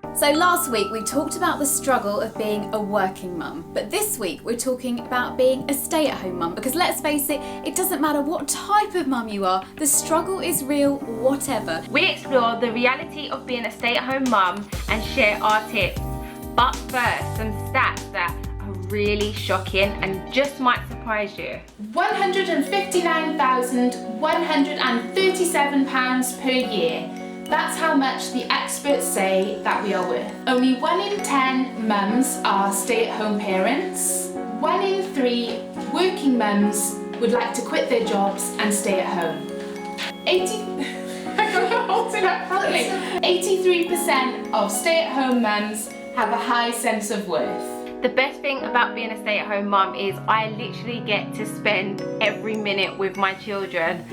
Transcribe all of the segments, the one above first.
So last week we talked about the struggle of being a working mum, but this week we're talking about being a stay-at-home mum, because let's face it, it doesn't matter what type of mum you are, the struggle is real whatever. We explore the reality of being a stay-at-home mum and share our tips. But first, some stats that are really shocking and just might surprise you. £159,137 per year. That's how much the experts say that we are worth. Only 1 in 10 mums are stay-at-home parents. 1 in 3 working mums would like to quit their jobs and stay at home. 83% of stay-at-home mums have a high sense of worth. The best thing about being a stay-at-home mum is I literally get to spend every minute with my children.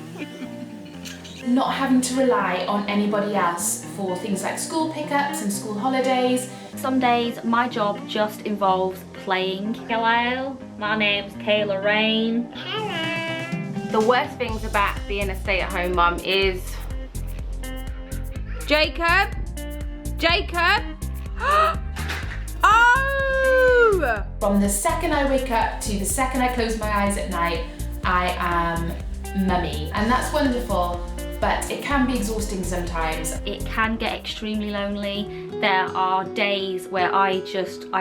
Not having to rely on anybody else for things like school pickups and school holidays. Some days my job just involves playing. Hello, my name's Kayla Rain. Hello. The worst things about being a stay-at-home mum is... Jacob? Oh! From the second I wake up to the second I close my eyes at night, I am mummy. And that's wonderful, but it can be exhausting sometimes. It can get extremely lonely. There are days where I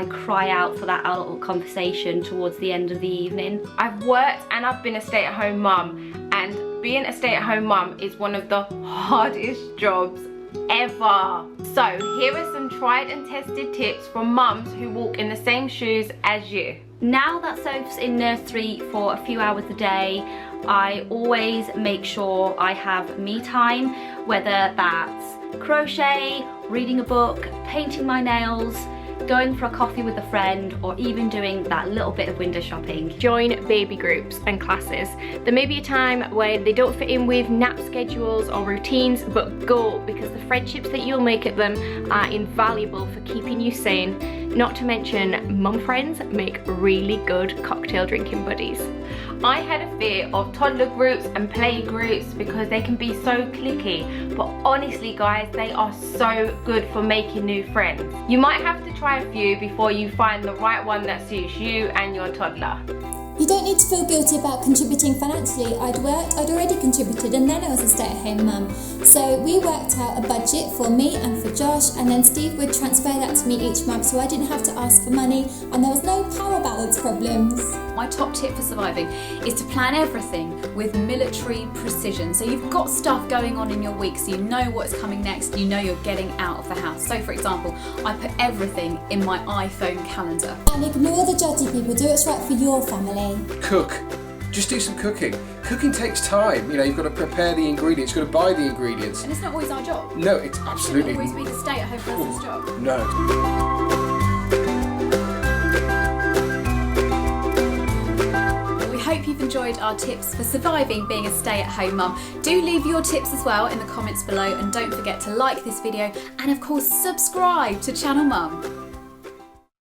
cry out for that adult conversation towards the end of the evening. I've worked and I've been a stay-at-home mum, and being a stay-at-home mum is one of the hardest jobs ever. So here are some tried and tested tips from mums who walk in the same shoes as you. Now that Soph's in nursery for a few hours a day, I always make sure I have me time, whether that's crochet, reading a book, painting my nails, going for a coffee with a friend, or even doing that little bit of window shopping. Join baby groups and classes. There may be a time when they don't fit in with nap schedules or routines, but go, because the friendships that you'll make at them are invaluable for keeping you sane. Not to mention, mum friends make really good cocktail drinking buddies. I had a fear of toddler groups and play groups because they can be so cliquey, but honestly guys, they are so good for making new friends. You might have to try a few before you find the right one that suits you and your toddler. You don't need to feel guilty about contributing financially. I'd already contributed, and then I was a stay-at-home mum. So we worked out a budget for me and for Josh, and then Steve would transfer that to me each month, so I didn't have to ask for money, and there was no power balance problems. My top tip for surviving is to plan everything with military precision. So you've got stuff going on in your week, so you know what's coming next, you know you're getting out of the house. So for example, I put everything in my iPhone calendar. And ignore the judgy people, do what's right for your family. Cook. Just do some cooking. Cooking takes time. You know, you've got to prepare the ingredients, you've got to buy the ingredients. And it's not always our job. No, it's absolutely... It shouldn't always be the stay-at-home person's job. No. We hope you've enjoyed our tips for surviving being a stay-at-home mum. Do leave your tips as well in the comments below, and don't forget to like this video and of course subscribe to Channel Mum.